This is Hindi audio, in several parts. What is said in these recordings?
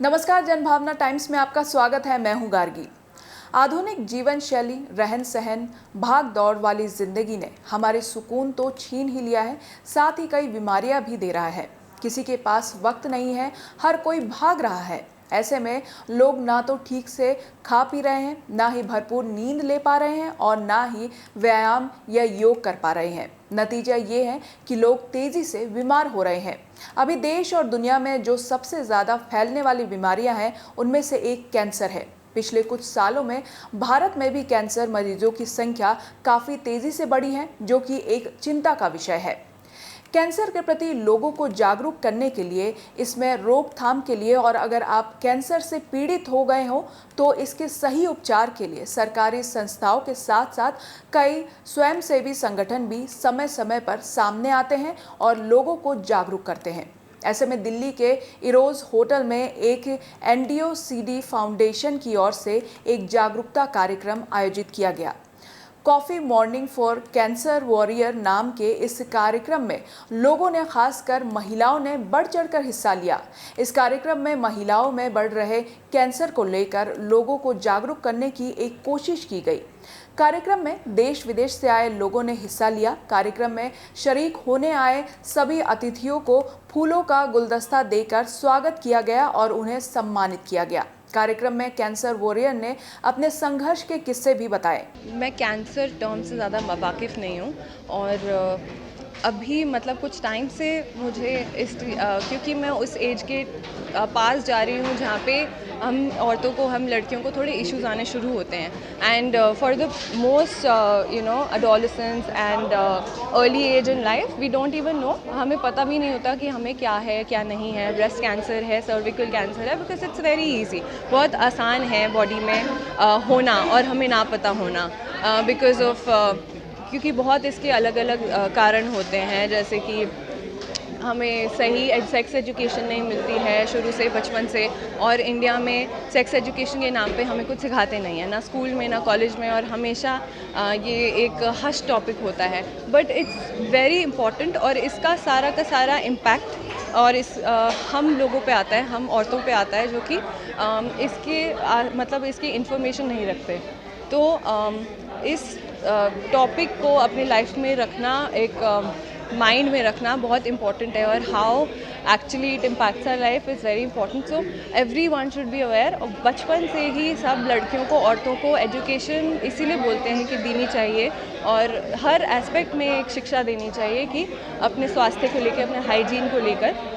नमस्कार, जनभावना टाइम्स में आपका स्वागत है। मैं हूं गार्गी। आधुनिक जीवन शैली, रहन सहन, भाग दौड़ वाली जिंदगी ने हमारे सुकून तो छीन ही लिया है, साथ ही कई बीमारियां भी दे रहा है। किसी के पास वक्त नहीं है, हर कोई भाग रहा है। ऐसे में लोग ना तो ठीक से खा पी रहे हैं, ना ही भरपूर नींद ले पा रहे हैं और ना ही व्यायाम या योग कर पा रहे हैं। नतीजा ये है कि लोग तेजी से बीमार हो रहे हैं। अभी देश और दुनिया में जो सबसे ज़्यादा फैलने वाली बीमारियां हैं, उनमें से एक कैंसर है। पिछले कुछ सालों में भारत में भी कैंसर मरीजों की संख्या काफ़ी तेजी से बढ़ी है, जो कि एक चिंता का विषय है। कैंसर के प्रति लोगों को जागरूक करने के लिए, इसमें रोकथाम के लिए और अगर आप कैंसर से पीड़ित हो गए हो तो इसके सही उपचार के लिए सरकारी संस्थाओं के साथ साथ कई स्वयंसेवी संगठन भी समय समय पर सामने आते हैं और लोगों को जागरूक करते हैं। ऐसे में दिल्ली के इरोज होटल में एक NDO-CD फाउंडेशन की ओर से एक जागरूकता कार्यक्रम आयोजित किया गया। Coffee morning for cancer warrior नाम के इस कार्यक्रम में लोगों ने, खासकर महिलाओं ने बढ़ चढ़कर हिस्सा लिया। इस कार्यक्रम में महिलाओं में बढ़ रहे कैंसर को लेकर लोगों को जागरूक करने की एक कोशिश की गई। कार्यक्रम में देश विदेश से आए लोगों ने हिस्सा लिया। कार्यक्रम में शरीक होने आए सभी अतिथियों को फूलों का गुलदस्ता देकर स्वागत किया गया और उन्हें सम्मानित किया गया। कार्यक्रम में कैंसर वॉरियर ने अपने संघर्ष के किस्से भी बताए। मैं कैंसर टर्म से ज़्यादा वाकिफ़ नहीं हूँ और अभी मतलब कुछ टाइम से मुझे क्योंकि मैं उस एज के पास जा रही हूँ जहाँ पे हम लड़कियों को थोड़े इश्यूज आने शुरू होते हैं। And for the most adolescence and early age in life we don't even know, हमें पता भी नहीं होता कि हमें क्या है क्या नहीं है। ब्रेस्ट कैंसर है, सर्विकल कैंसर है, बिकॉज इट्स वेरी ईजी, बहुत आसान है बॉडी में होना और हमें ना पता होना बिकॉज ऑफ क्योंकि बहुत इसके अलग अलग कारण होते हैं, जैसे कि हमें सही सेक्स एजुकेशन नहीं मिलती है शुरू से, बचपन से। और इंडिया में सेक्स एजुकेशन के नाम पे हमें कुछ सिखाते नहीं है, ना स्कूल में ना कॉलेज में, और हमेशा ये एक हश टॉपिक होता है। बट इट्स वेरी इम्पॉर्टेंट और इसका सारा का सारा इम्पैक्ट और हम लोगों पे आता है, हम औरतों पे आता है, जो कि इसकी इन्फॉर्मेशन नहीं रखते। तो इस टॉपिक को अपनी लाइफ में रखना, एक माइंड में रखना बहुत इम्पॉर्टेंट है, और how actually it impacts our life is very important. So everyone should be aware. और बचपन से ही सब लड़कियों को, औरतों को एजुकेशन इसीलिए बोलते हैं कि देनी चाहिए, और हर एस्पेक्ट में एक शिक्षा देनी चाहिए कि अपने स्वास्थ्य को लेकर, अपने हाइजीन को लेकर।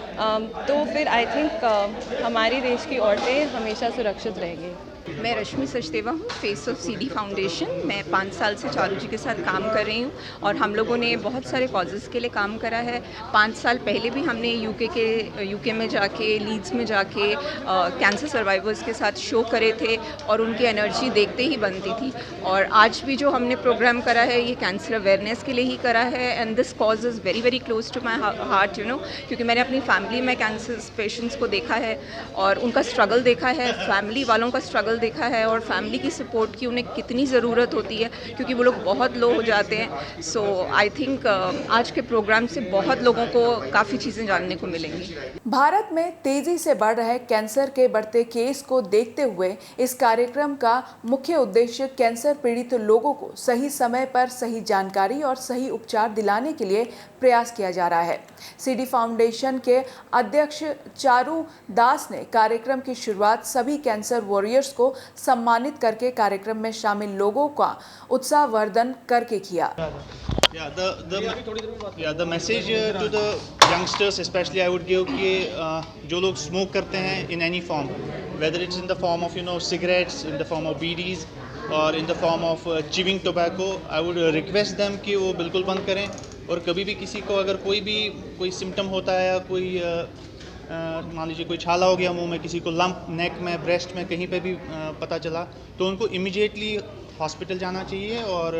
तो फिर आई थिंक हमारी देश की औरतें हमेशा सुरक्षित रहेंगी। मैं रश्मि सचदेवा हूँ, फेस ऑफ CD फाउंडेशन। मैं 5 साल से चारू जी के साथ काम कर रही हूँ और हम लोगों ने बहुत सारे कॉजेज़ के लिए काम करा है। 5 साल पहले भी हमने यूके में जाके, लीड्स में जाके कैंसर सर्वाइवर्स के साथ शो करे थे और उनकी एनर्जी देखते ही बनती थी। और आज भी जो हमने प्रोग्राम करा है, ये कैंसर अवेयरनेस के लिए ही करा है। And this cause is very very close to my heart, क्योंकि मैंने अपनी फैमिली में कैंसर पेशेंट्स को देखा है और उनका स्ट्रगल देखा है, फैमिली वालों का स्ट्रगल देखा है, और फैमिली की सपोर्ट की उन्हें कितनी ज़रूरत होती है, क्योंकि वो लोग बहुत लो हो जाते हैं। सो आई थिंक आज के प्रोग्राम से बहुत लोगों को काफ़ी चीज़ें जानने को मिलेंगी। भारत में तेजी से बढ़ रहे कैंसर के बढ़ते केस को देखते हुए इस कार्यक्रम का मुख्य उद्देश्य कैंसर पीड़ित लोगों को सही समय पर सही जानकारी और सही उपचार दिलाने के लिए प्रयास किया जा रहा है। CD फाउंडेशन के अध्यक्ष चारू दास ने कार्यक्रम की शुरुआत सभी कैंसर वॉरियर्स को सम्मानित करके कार्यक्रम में शामिल लोगों का उत्साहवर्धन करके किया। The message to the youngsters especially I would give कि जो लोग स्मोक करते हैं in any form, whether it's in the form of cigarettes, in the form of BDs or in the form of chewing tobacco, I would request them कि वो बिल्कुल बंद करें। और कभी भी किसी को अगर कोई सिम्टम होता है या कोई मान लीजिए कोई छाला हो गया मुंह में, किसी को लंप नेक में, ब्रेस्ट में, कहीं पे भी पता चला, तो उनको इमीडिएटली हॉस्पिटल जाना चाहिए और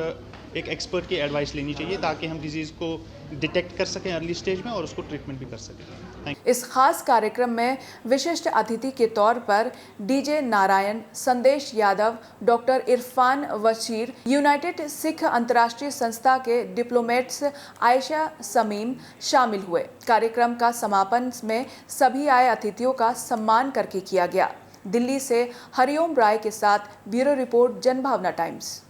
एक एक्सपर्ट की एडवाइस लेनी चाहिए ताकि हम डिजीज़ को डिटेक्ट कर सकें अर्ली स्टेज में और उसको ट्रीटमेंट भी कर सकें। Thank you. इस खास कार्यक्रम में विशिष्ट अतिथि के तौर पर डीजे नारायण, संदेश यादव, डॉक्टर इरफान वशीर, यूनाइटेड सिख अंतर्राष्ट्रीय संस्था के डिप्लोमेट्स आयशा समीम शामिल हुए। कार्यक्रम का समापन में सभी आए अतिथियों का सम्मान करके किया गया। दिल्ली से हरिओम राय के साथ ब्यूरो रिपोर्ट, जनभावना टाइम्स।